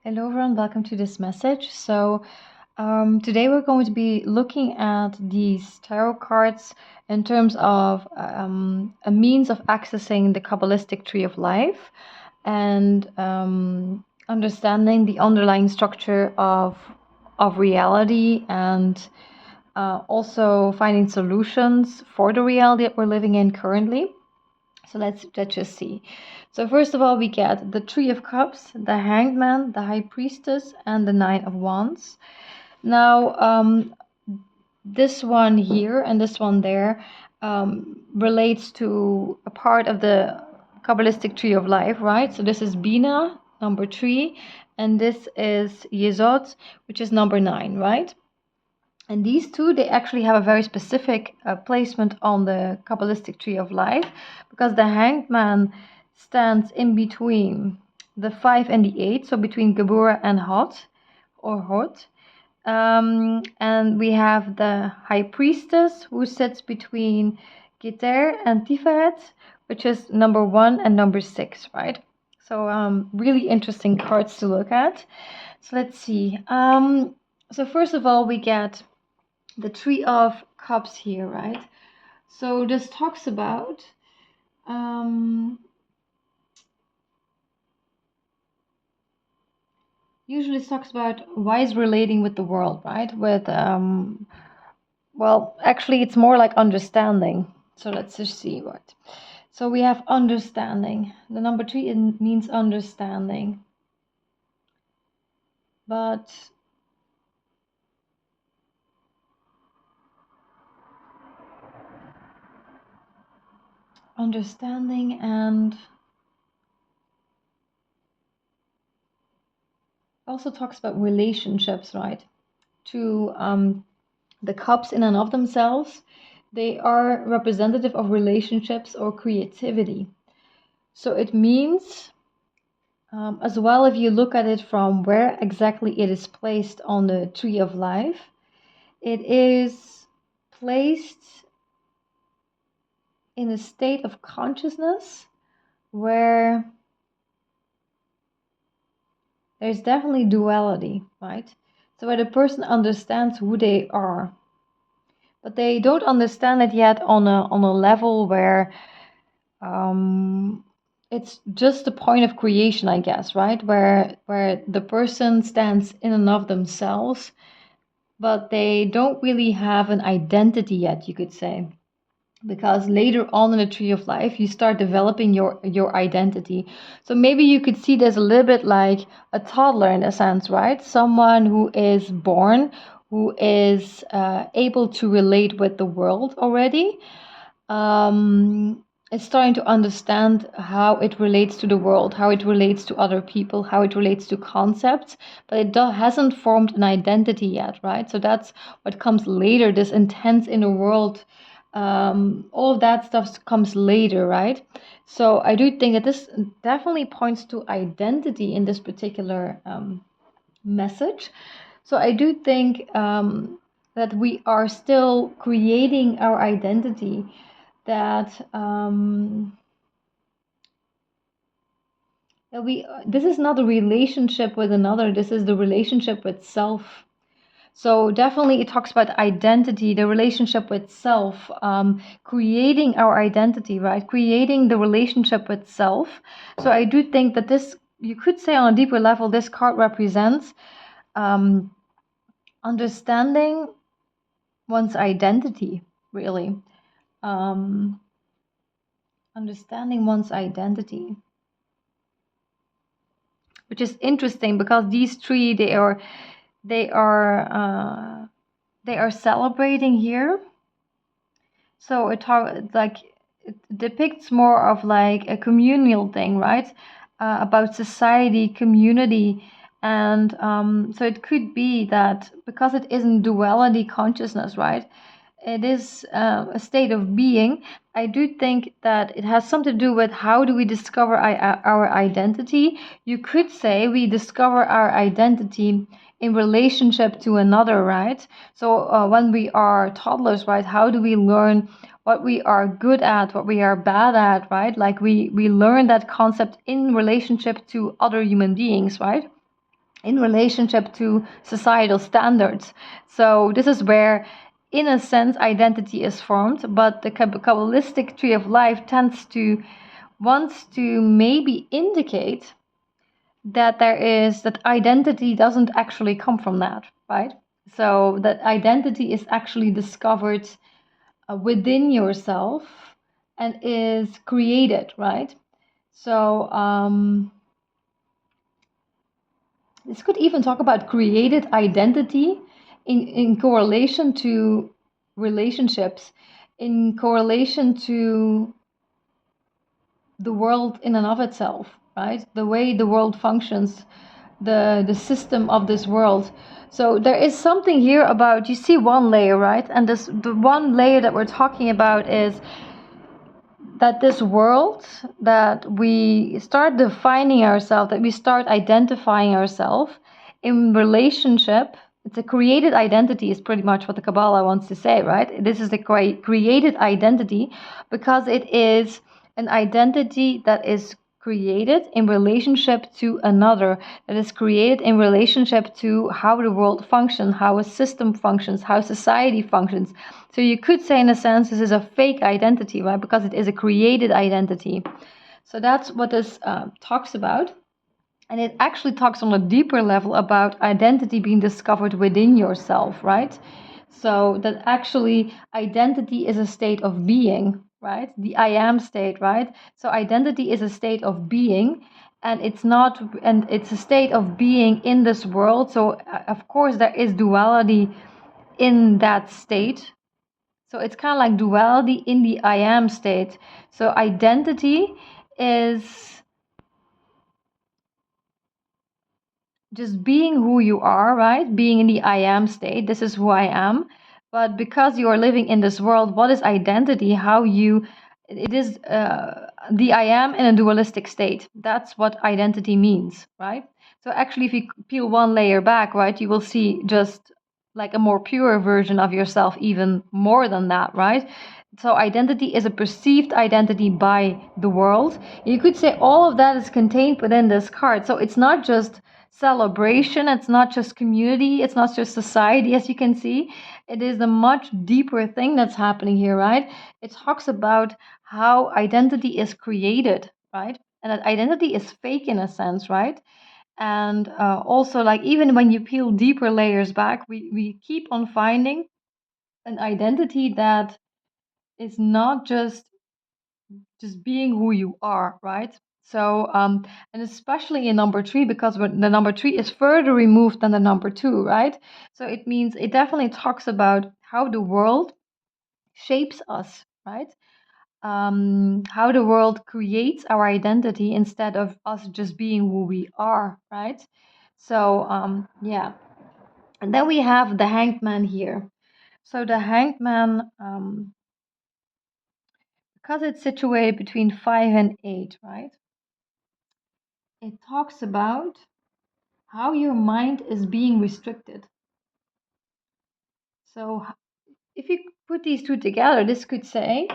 Hello everyone, welcome to this message. Today we're going to be looking at these tarot cards in terms of a means of accessing the Kabbalistic tree of life and understanding the underlying structure of reality and also finding solutions for the reality that we're living in currently. So let's just see. So first of all, we get the Three of Cups, the Hanged Man, the High Priestess, and the Nine of Wands. Now, this one here and this one there relates to a part of the Kabbalistic Tree of Life, right? So this is Bina, number 3, and this is Yesod, which is number 9, right? And these two, they actually have a very specific placement on the Kabbalistic tree of life, because the Hanged Man stands in between the 5 and the 8, so between Gebura and Hod, or Hod. And we have the High Priestess, who sits between Keter and Tiferet, which is number 1 and number 6, right? So really interesting cards to look at. So let's see. So first of all, we get the Three of Cups here, right? So this talks about usually talks about wise relating with the world, right? With well, actually it's more like understanding. So let's just see what. So we have understanding. The number 3 means understanding. But understanding and also talks about relationships, right? To the cups in and of themselves, they are representative of relationships or creativity. So it means, as well, if you look at it from where exactly it is placed on the tree of life, it is placed in a state of consciousness where there's definitely duality, right? So where the person understands who they are, but they don't understand it yet on a level where it's just the point of creation, I guess, right? Where the person stands in and of themselves, but they don't really have an identity yet, you could say. Because later on in the tree of life, you start developing your identity. So maybe you could see this a little bit like a toddler in a sense, right? Someone who is born, who is able to relate with the world already. It's starting to understand how it relates to the world, how it relates to other people, how it relates to concepts, but it hasn't formed an identity yet, right? So that's what comes later, this intense inner world. All of that stuff comes later, right? So I do think that this definitely points to identity in this particular message. So I do think that we are still creating our identity, that this is not a relationship with another, this is the relationship with self. So definitely it talks about identity, the relationship with self, creating our identity, right? Creating the relationship with self. So I do think that this, you could say on a deeper level, this card represents understanding one's identity, really. Understanding one's identity, which is interesting because these three, they are celebrating here. So it depicts more of like a communal thing, right? About society, community, and so it could be that because it isn't duality consciousness, right? It is a state of being. I do think that it has something to do with how do we discover our identity. You could say we discover our identity in relationship to another, right? So when we are toddlers, right, how do we learn what we are good at, what we are bad at, right? Like we learn that concept in relationship to other human beings, right? in relationship to societal standards. So this is where, in a sense, identity is formed, but the Kabbalistic tree of life wants to maybe indicate that that identity doesn't actually come from that, right? So that identity is actually discovered within yourself and is created, right? So this could even talk about created identity in correlation to relationships, in correlation to the world in and of itself, right? The way the world functions, the system of this world. So there is something here about, you see one layer, right? And the one layer that we're talking about is that this world, that we start defining ourselves, that we start identifying ourselves in relationship. It's a created identity, is pretty much what the Kabbalah wants to say, right? This is the created identity because it is an identity that is created in relationship to another, that is created in relationship to how the world functions, how a system functions, how society functions. So you could say, in a sense, this is a fake identity, right? Because it is a created identity. So that's what this talks about. And it actually talks on a deeper level about identity being discovered within yourself, right? So that actually identity is a state of being, right? The I am state, right? So identity is a state of being, and it's a state of being in this world. So of course there is duality in that state. So it's kind of like duality in the I am state. So identity is just being who you are, right? Being in the I am state. This is who I am. But because you are living in this world, what is identity? It is the I am in a dualistic state. That's what identity means, right? So actually, if you peel one layer back, right, you will see just like a more pure version of yourself, even more than that, right? So identity is a perceived identity by the world. You could say all of that is contained within this card. So it's not just celebration, it's not just community, it's not just society, as you can see. It is a much deeper thing that's happening here, right? It talks about how identity is created, right? And that identity is fake in a sense, right? And also, like, even when you peel deeper layers back, we keep on finding an identity that is not just being who you are, right? So, and especially in number three, because the number three is further removed than the number two, right? So it means it definitely talks about how the world shapes us, right? How the world creates our identity instead of us just being who we are, right? So, yeah. And then we have the hanged man here. So the hanged man, because it's situated between 5 and 8, right? It talks about how your mind is being restricted. So if you put these two together, this could say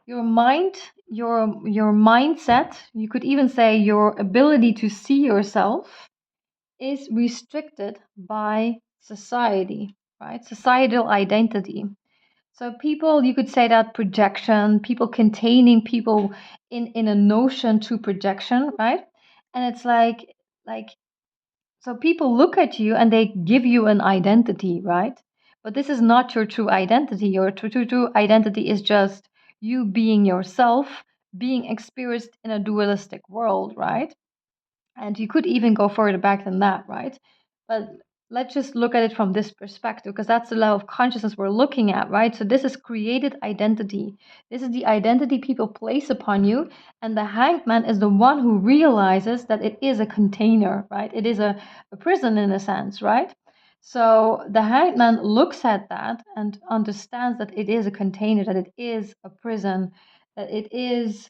your mind, your mindset, you could even say your ability to see yourself is restricted by society, right? Societal identity. So people, you could say that projection, people containing people in a notion to projection, right? And it's like so people look at you and they give you an identity, right? But this is not your true identity. Your true identity is just you being yourself, being experienced in a dualistic world, right? And you could even go further back than that, right? But let's just look at it from this perspective, because that's the level of consciousness we're looking at, right? So this is created identity. This is the identity people place upon you. And the hanged man is the one who realizes that it is a container, right? It is a prison in a sense, right? So the hanged man looks at that and understands that it is a container, that it is a prison, that it is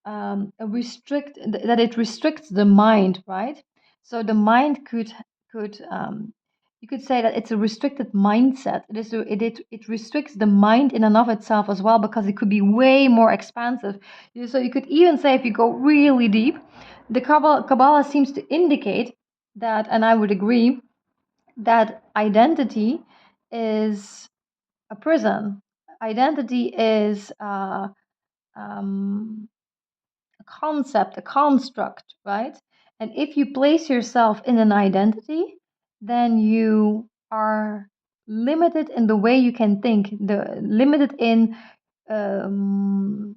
that it restricts the mind, right? So the mind could you could say that it's a restricted mindset. It restricts the mind in and of itself as well, because it could be way more expansive. So you could even say, if you go really deep, the Kabbalah seems to indicate that, and I would agree, that identity is a prison. Identity is um, a concept, a construct, right? And if you place yourself in an identity, then you are limited in the way you can think, the limited um,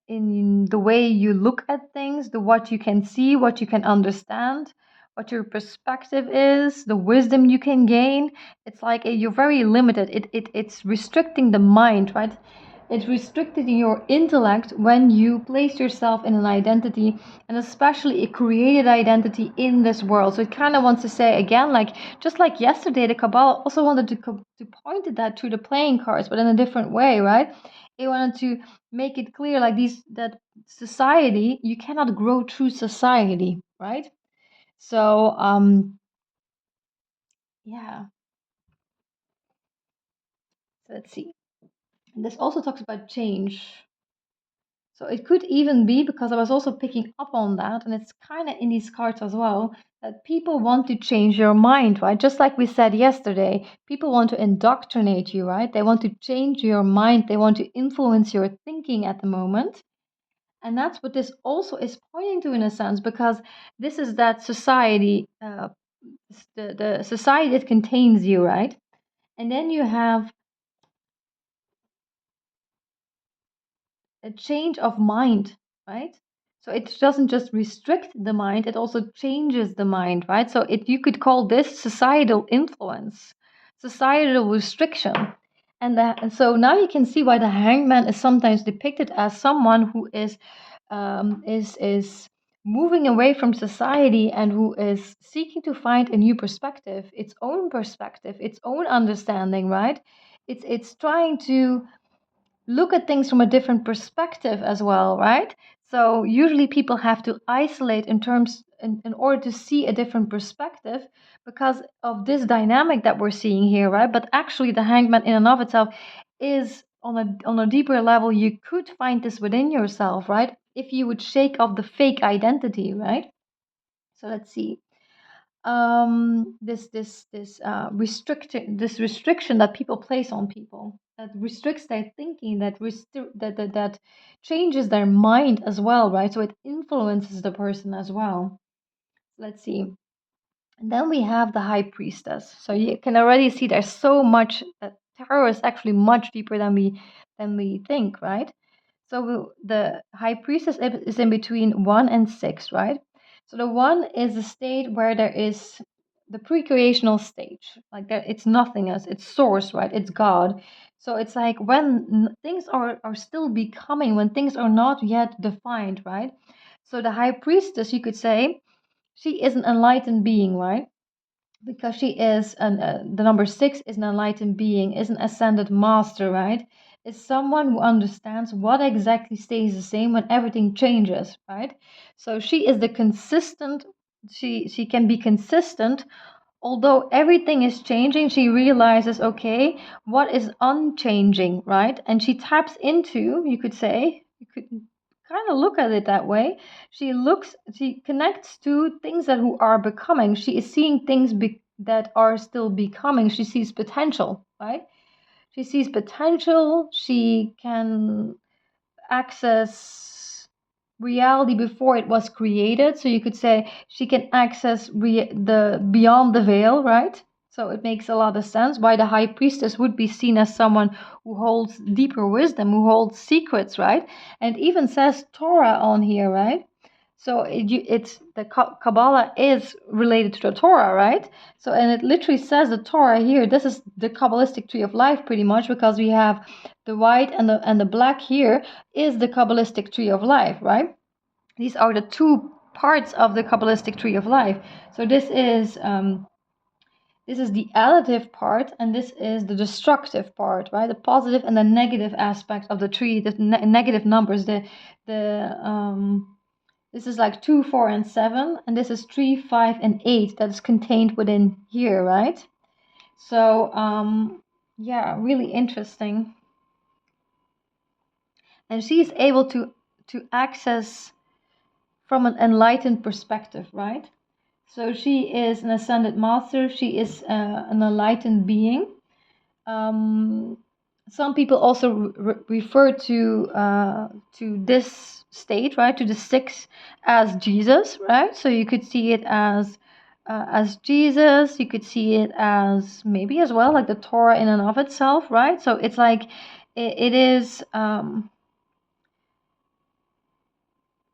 in the way you look at things, the what you can see, what you can understand, what your perspective is, the wisdom you can gain. It's like you're very limited. It's restricting the mind, right? It's restricting your intellect when you place yourself in an identity, and especially a created identity in this world. So it kind of wants to say again, like just like yesterday, the Kabbalah also wanted to point at that through the playing cards, but in a different way, right? It wanted to make it clear like these that society, you cannot grow through society, right? So yeah, so let's see. And this also talks about change. So it could even be, because I was also picking up on that, and it's kind of in these cards as well, that people want to change your mind, right? Just like we said yesterday, people want to indoctrinate you, right? They want to change your mind, they want to influence your thinking at the moment. And that's what this also is pointing to in a sense, because this is that society, the society that contains you, right? And then you have a change of mind, right? So it doesn't just restrict the mind, it also changes the mind, right? So it you could call this societal influence, societal restriction. And so now you can see why the hangman is sometimes depicted as someone who is moving away from society and who is seeking to find a new perspective, its own understanding, right? It's trying to look at things from a different perspective as well, right? So usually people have to isolate in order to see a different perspective because of this dynamic that we're seeing here, right? But actually the hangman in and of itself is on a deeper level, you could find this within yourself, right? If you would shake off the fake identity, right? So let's see, this restriction that people place on people, that restricts their thinking, that changes their mind as well, right? So it influences the person as well. Let's see. And then we have the high priestess. So you can already see there's so much that tarot is actually much deeper than we think, right? So the high priestess is in between 1 and 6, right? So the 1 is a state where there is the pre-creational stage, like that it's nothingness, it's source, right? It's God. So it's like when things are still becoming, when things are not yet defined, right? So the high priestess, you could say, she is an enlightened being, right? Because she is the number 6 is an enlightened being, is an ascended master, right? Is someone who understands what exactly stays the same when everything changes, right? So she is the consistent, she can be consistent. Although everything is changing, she realizes, okay, what is unchanging, right? And she taps into, you could say, you could kind of look at it that way. She connects to things that who are becoming. She is seeing things that are still becoming. She sees potential, right? She sees potential. She can access reality before it was created. So you could say she can access the beyond the veil, right? So it makes a lot of sense why the high priestess would be seen as someone who holds deeper wisdom, who holds secrets, right? And even says Torah on here, right? So it's the Kabbalah is related to the Torah, right? So and it literally says the Torah here. This is the Kabbalistic tree of life, pretty much, because we have the white and the black here is the Kabbalistic tree of life, right? These are the two parts of the Kabbalistic tree of life. So this is the additive part, and this is the destructive part, right? The positive and the negative aspect of the tree, the negative numbers. The this is like 2, 4, and 7, and this is 3, 5, and 8 that is contained within here, right? So yeah, really interesting. And she is able to access from an enlightened perspective, right? So she is an ascended master. She is an enlightened being. Um, some people also refer to this state, right, to the six, as Jesus, right? So you could see it as Jesus. You could see it as maybe as well like the Torah in and of itself, right? So it's like it is.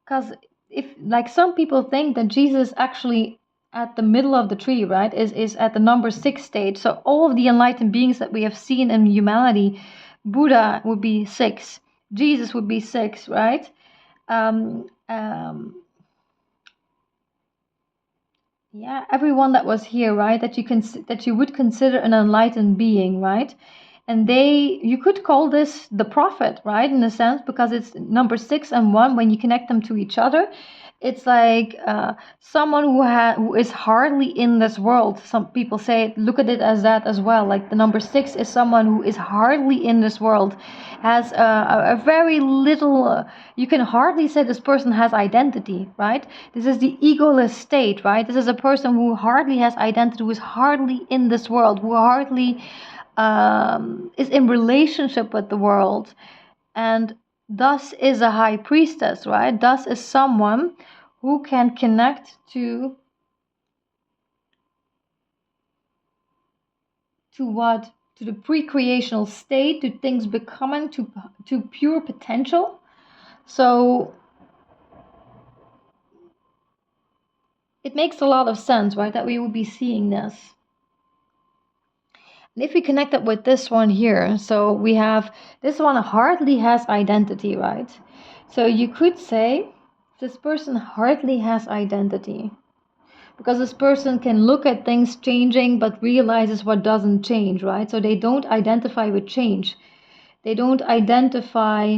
Because if like some people think that Jesus actually at the middle of the tree, right, is at the number six stage. So all of the enlightened beings that we have seen in humanity, Buddha would be six, Jesus would be six, right? Um, um, yeah, everyone that was here, right, that you would consider an enlightened being, right? And you could call this the prophet, right, in a sense, because it's number six and one. When you connect them to each other, it's like someone who is hardly in this world. Some people say, look at it as that as well. Like the number six is someone who is hardly in this world, has a very little. You can hardly say this person has identity, right? This is the egoless state, right? This is a person who hardly has identity, who is hardly in this world, who hardly is in relationship with the world, and thus is a high priestess, right? Thus is someone who can connect to what, to the pre-creational state, to things becoming, to pure potential. So it makes a lot of sense, right, that we will be seeing this. And if we connect it with this one here, so we have this one hardly has identity, right? So you could say this person hardly has identity because this person can look at things changing but realizes what doesn't change, right? So they don't identify with change. They don't identify,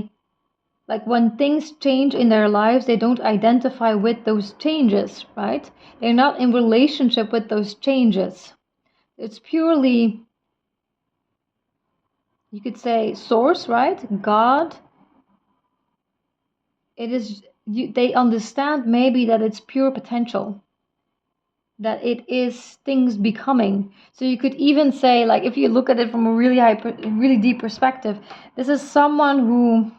like when things change in their lives, they don't identify with those changes, right? They're not in relationship with those changes. It's purely, you could say, source, right? God. It is they understand maybe that it's pure potential, that it is things becoming. So you could even say, like, if you look at it from a really deep perspective, this is someone who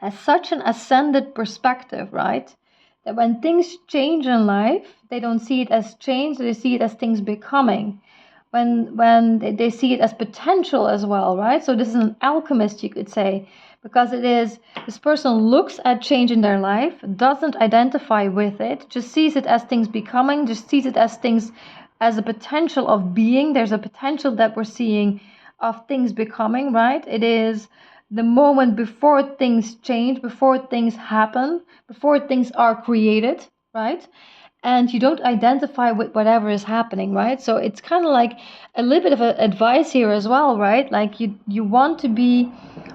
has such an ascended perspective, right? That when things change in life, they don't see it as change, they see it as things becoming. When they see it as potential as well, right? So this is an alchemist, you could say, because it is, this person looks at change in their life, doesn't identify with it, just sees it as things becoming, just sees it as things, as a potential of being. There's a potential that we're seeing of things becoming, right? It is the moment before things change, before things happen, before things are created, right? And you don't identify with whatever is happening, right? So it's kind of like a little bit of advice here as well, right? Like you want to be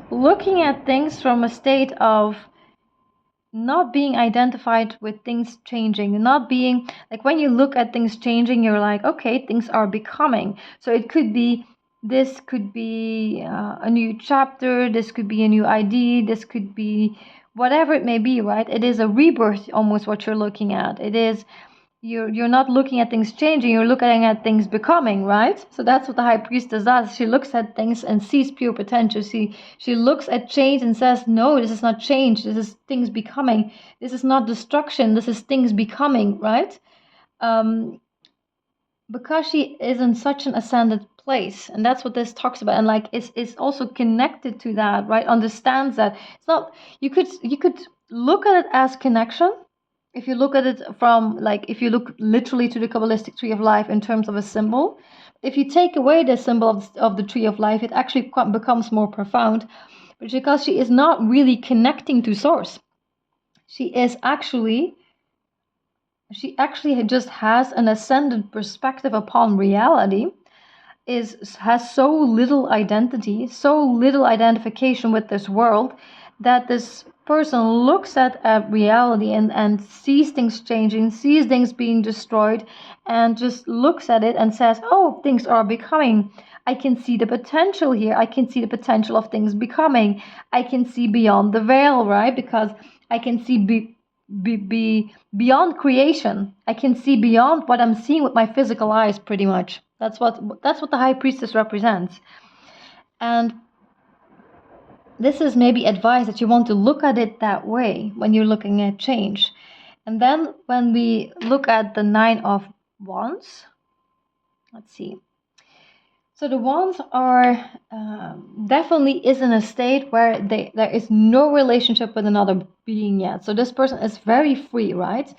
looking at things from a state of not being identified with things changing, not being like, when you look at things changing, you're like, okay, things are becoming. So it could be, this could be a new chapter, this could be a new ID, this could be whatever it may be, right? It is a rebirth, almost, what you're looking at. It is, you're not looking at things changing, you're looking at things becoming, right? So that's what the high priestess does. She looks at things and sees pure potential. She looks at change and says, no, this is not change, this is things becoming. This is not destruction, this is things becoming, right? Because she is in such an ascended place, and that's what this talks about, and like is also connected to that, right? Understands that it's not, you could look at it as connection. If you look at it from, like, if you look literally to the Kabbalistic tree of life in terms of a symbol, if you take away the symbol of the tree of life, it actually becomes more profound. But because she is not really connecting to source, she actually just has an ascended perspective upon reality, has so little identity, so little identification with this world, that this person looks at reality and sees things changing, sees things being destroyed, and just looks at it and says, oh, things are becoming. I can see the potential here. I can see the potential of things becoming. I can see beyond the veil, right? Because I can see be beyond creation. I can see beyond what I'm seeing with my physical eyes, pretty much. That's what the high priestess represents. And this is maybe advice that you want to look at it that way when you're looking at change. And then when we look at the Nine of Wands, let's see. So the wands are definitely is in a state where there is no relationship with another being yet. So this person is very free, right?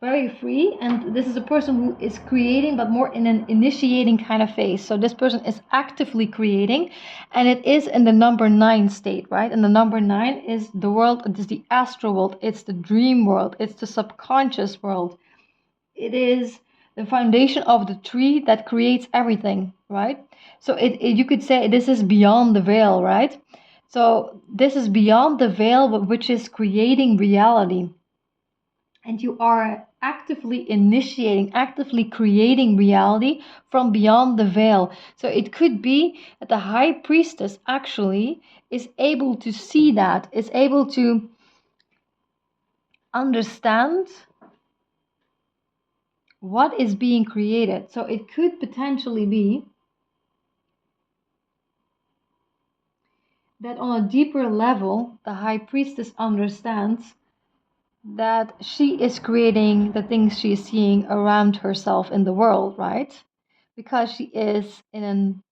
Very free, and this is a person who is creating, but more in an initiating kind of phase. So this person is actively creating, and it is in the number 9 state, right? And the number 9 is the world. It is the astral world. It's the dream world. It's the subconscious world. It is the foundation of the tree that creates everything, right? So you could say this is beyond the veil, right? So this is beyond the veil, which is creating reality. And you are actively initiating, actively creating reality from beyond the veil. So it could be that the high priestess actually is able to see that, is able to understand what is being created. So it could potentially be that on a deeper level, the high priestess understands that she is creating the things she is seeing around herself in the world, right? Because she is in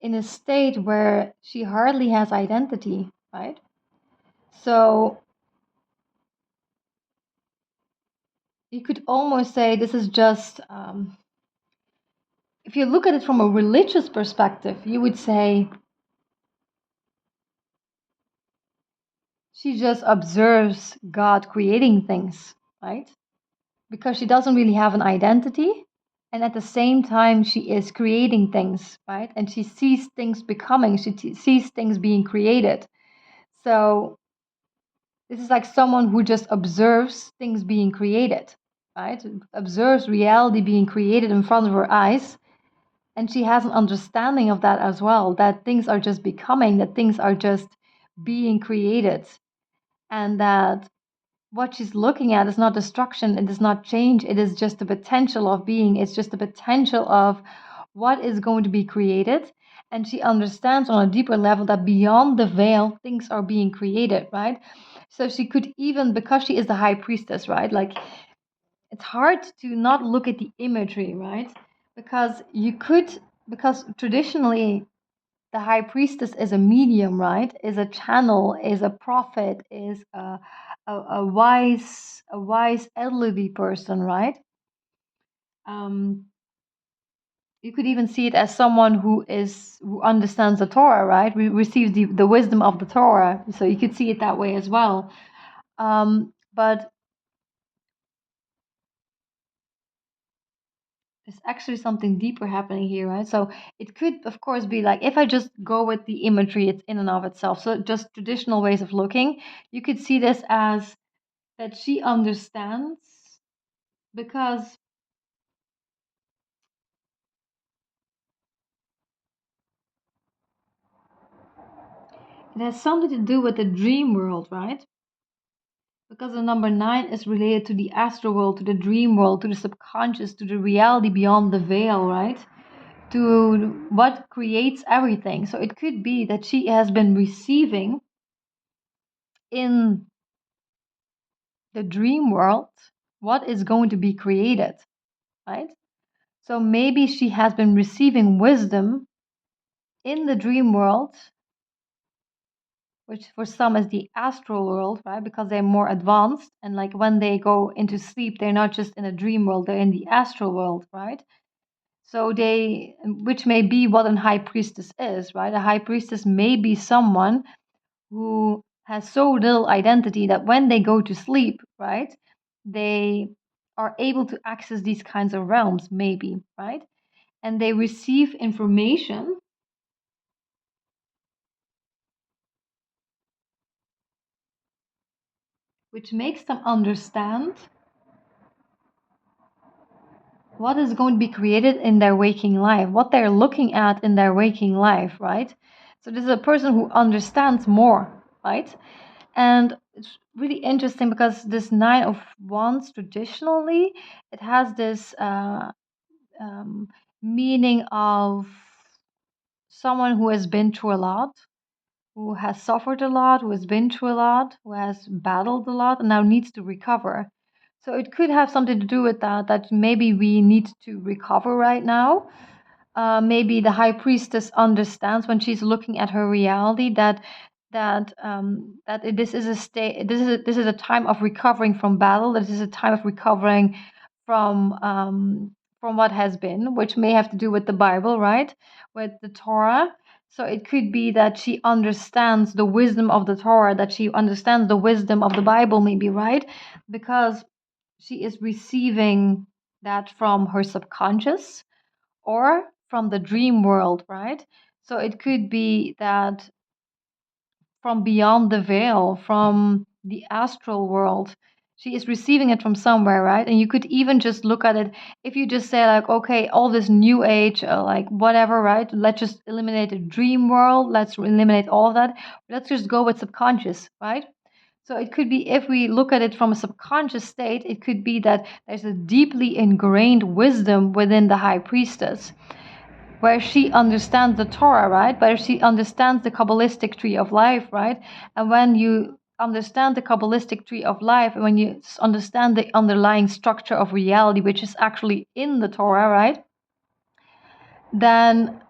a state where she hardly has identity, right? So you could almost say this is just if you look at it from a religious perspective, you would say she just observes God creating things, right? Because she doesn't really have an identity. And at the same time, she is creating things, right? And she sees things becoming, sees things being created. So this is like someone who just observes things being created, right? Observes reality being created in front of her eyes. And she has an understanding of that as well, that things are just becoming, that things are just being created. And that what she's looking at is not destruction, it is not change, it is just the potential of being, it's just the potential of what is going to be created. And she understands on a deeper level that beyond the veil things are being created, right? So she could even, because she is the high priestess, right, like it's hard to not look at the imagery, right? Because you could, because traditionally the high priestess is a medium, right? Is a channel, is a prophet, is a wise elderly person, right? Um, you could even see it as someone who understands the Torah, right? Receives the wisdom of the Torah. So you could see it that way as well. But there's actually something deeper happening here, right? So it could, of course, be like if I just go with the imagery, it's in and of itself. So just traditional ways of looking, you could see this as that she understands because it has something to do with the dream world, right? Because the number 9 is related to the astral world, to the dream world, to the subconscious, to the reality beyond the veil, right? To what creates everything. So it could be that she has been receiving in the dream world what is going to be created, right? So maybe she has been receiving wisdom in the dream world, which for some is the astral world, right? Because they're more advanced. And like when they go into sleep, they're not just in a dream world, they're in the astral world, right? So which may be what a high priestess is, right? A high priestess may be someone who has so little identity that when they go to sleep, right, they are able to access these kinds of realms, maybe, right? And they receive information which makes them understand what is going to be created in their waking life, what they're looking at in their waking life, right? So this is a person who understands more, right? And it's really interesting because this Nine of Wands traditionally it has this um, meaning of someone who has been through a lot, who has suffered a lot, who has been through a lot, who has battled a lot, and now needs to recover. So it could have something to do with that, that maybe we need to recover right now. Maybe the high priestess understands when she's looking at her reality this is a state, this is a time of recovering from battle. This is a time of recovering from what has been, which may have to do with the Bible, right? With the Torah. So it could be that she understands the wisdom of the Torah, that she understands the wisdom of the Bible, maybe, right? Because she is receiving that from her subconscious or from the dream world, right? So it could be that from beyond the veil, from the astral world. She is receiving it from somewhere, right? And you could even just look at it if you just say, like, okay, all this new age, like whatever, right? Let's just eliminate the dream world. Let's eliminate all of that. Let's just go with subconscious, right? So it could be, if we look at it from a subconscious state, it could be that there's a deeply ingrained wisdom within the high priestess where she understands the Torah, right? Where she understands the Kabbalistic tree of life, right? And when you understand the Kabbalistic tree of life, and when you understand the underlying structure of reality, which is actually in the Torah, right? Then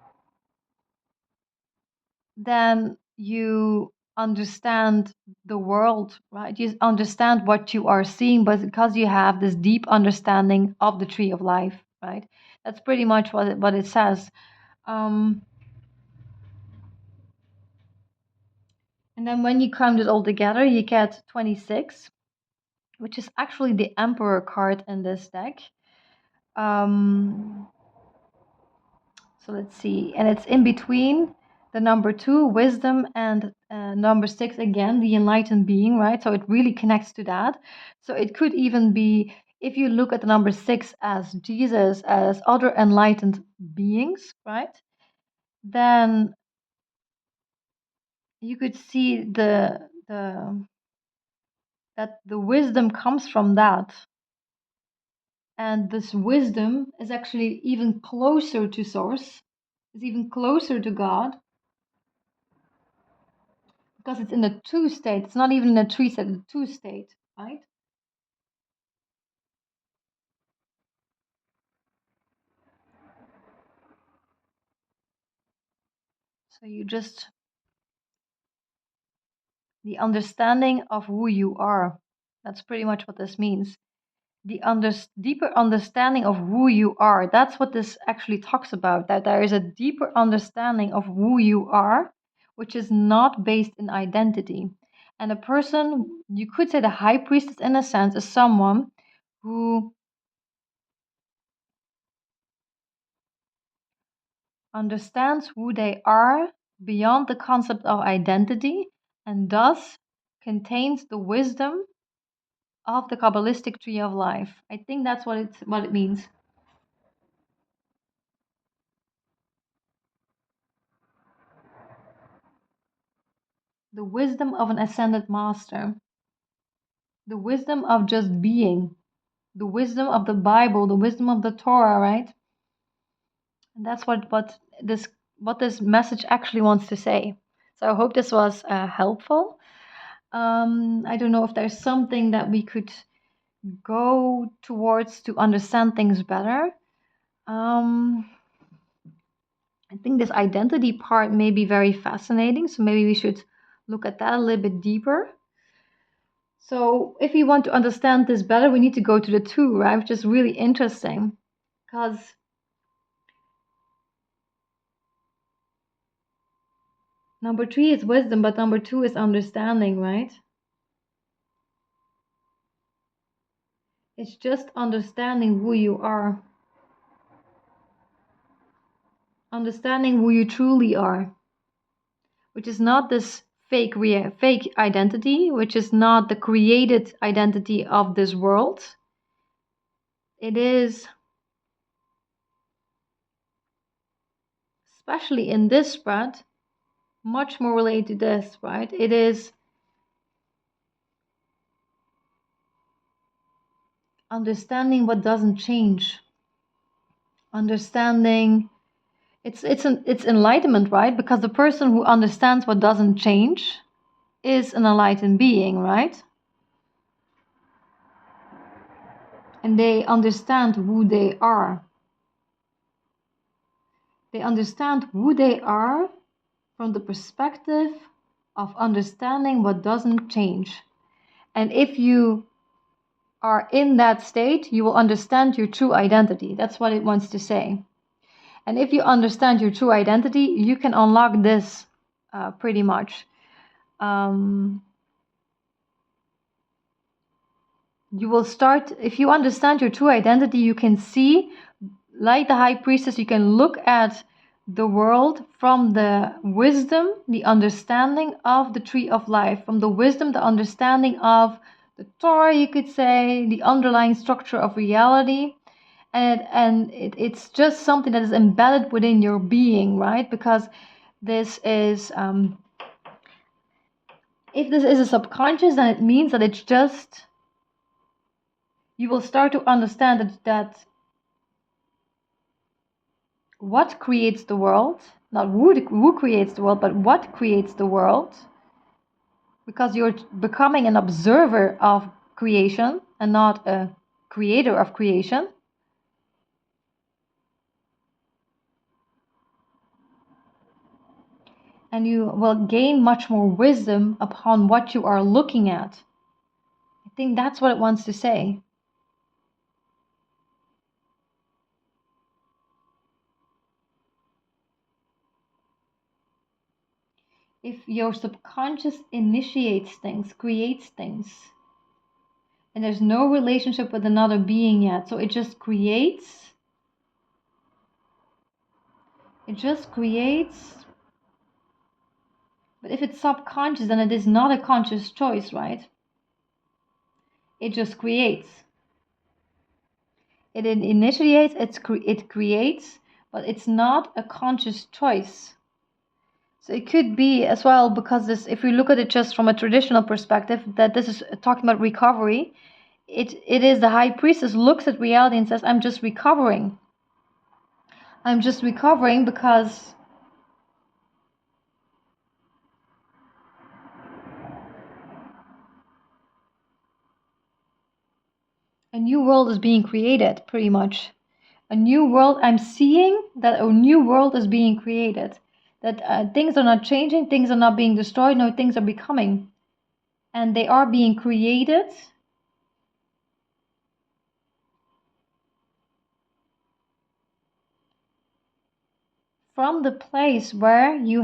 you understand the world, right? You understand what you are seeing, but because you have this deep understanding of the tree of life, right? That's pretty much what it says. Um, And then when you count it all together, you get 26, which is actually the Emperor card in this deck. Um, so let's see. And it's in between the number 2, wisdom, and number 6, again, the enlightened being, right? So it really connects to that. So it could even be, if you look at the number 6 as Jesus, as other enlightened beings, right? Then you could see that the wisdom comes from that. And this wisdom is actually even closer to source, is even closer to God, because it's in the two state. It's not even in a three state, it's a two state, right? So you just, the understanding of who you are. That's pretty much what this means. The deeper understanding of who you are. That's what this actually talks about, that there is a deeper understanding of who you are, which is not based in identity. And a person, you could say the high priestess in a sense, is someone who understands who they are beyond the concept of identity, and thus contains the wisdom of the Kabbalistic tree of life. I think that's what it means. The wisdom of an ascended master, the wisdom of just being, the wisdom of the Bible, the wisdom of the Torah, right? And that's what this message actually wants to say. So I hope this was helpful. I don't know if there's something that we could go towards to understand things better. Um, I think this identity part may be very fascinating, so maybe we should look at that a little bit deeper. So, if we want to understand this better, we need to go to the 2, right? Which is really interesting because number 3 is wisdom, but number 2 is understanding, right? It's just understanding who you are, understanding who you truly are, which is not this fake identity, which is not the created identity of this world. It is, especially in this spread, much more related to this, right? It is understanding what doesn't change, understanding it's enlightenment, right? Because the person who understands what doesn't change is an enlightened being, right? And they understand who they are. They understand who they are from the perspective of understanding what doesn't change. And if you are in that state, you will understand your true identity. That's what it wants to say. And if you understand your true identity, you can unlock this pretty much. You will start, if you understand your true identity, you can see, like the high priestess, you can look at the world from the wisdom, the understanding of the tree of life, from the wisdom, the understanding of the Torah, you could say, the underlying structure of reality. And it's just something that is embedded within your being, right? Because this is, if this is a subconscious, then it means that it's just, you will start to understand that what creates the world, not who creates the world, but what creates the world, because you're becoming an observer of creation and not a creator of creation. And you will gain much more wisdom upon what you are looking at. I think that's what it wants to say. If your subconscious initiates things, creates things, and there's no relationship with another being yet, so it just creates. It just creates. But if it's subconscious, then it is not a conscious choice, right? It just creates. It initiates, it creates, but it's not a conscious choice. So it could be as well, because this, if we look at it just from a traditional perspective, that this is talking about recovery. It is the high priestess looks at reality and says, I'm just recovering. I'm just recovering because a new world is being created, pretty much. A new world, I'm seeing that a new world is being created. That things are not changing, things are not being destroyed, no, things are becoming. And they are being created from the place where you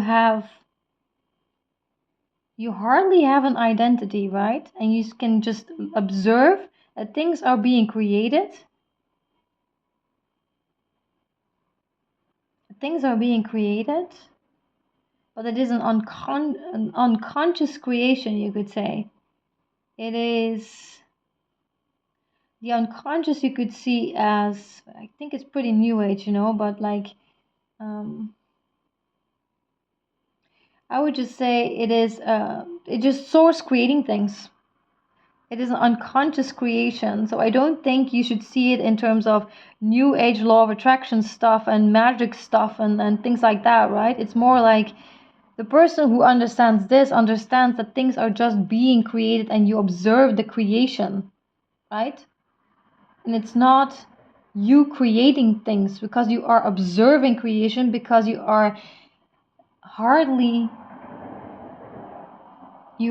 hardly have an identity, right? And you can just observe that things are being created. Things are being created, but it is an unconscious creation, you could say. It is the unconscious, you could see as, I think it's pretty new age, but like, I would just say it just source creating things. It is an unconscious creation. So I don't think you should see it in terms of new age law of attraction stuff and magic stuff and things like that, right? It's more like the person who understands this understands that things are just being created and you observe the creation, right? And it's not you creating things, because you are observing creation, because you're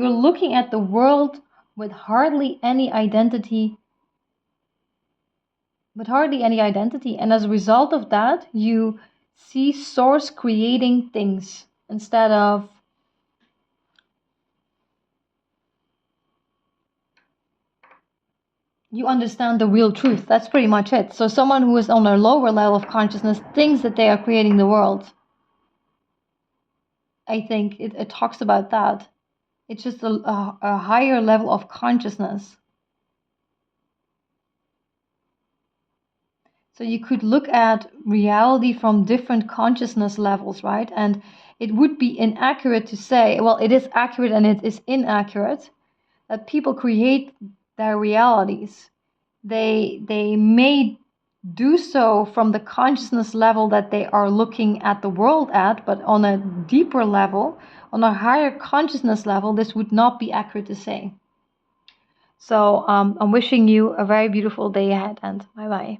looking at the world with hardly any identity. And as a result of that, you see source creating things instead of you understand the real truth. That's pretty much it. So someone who is on a lower level of consciousness thinks that they are creating the world. I think it talks about that. It's just a higher level of consciousness. So you could look at reality from different consciousness levels, right? And it would be inaccurate to say, well, it is accurate and it is inaccurate, that people create their realities. they may do so from the consciousness level that they are looking at the world at, but on a deeper level, on a higher consciousness level, this would not be accurate to say. So I'm wishing you a very beautiful day ahead, and bye bye.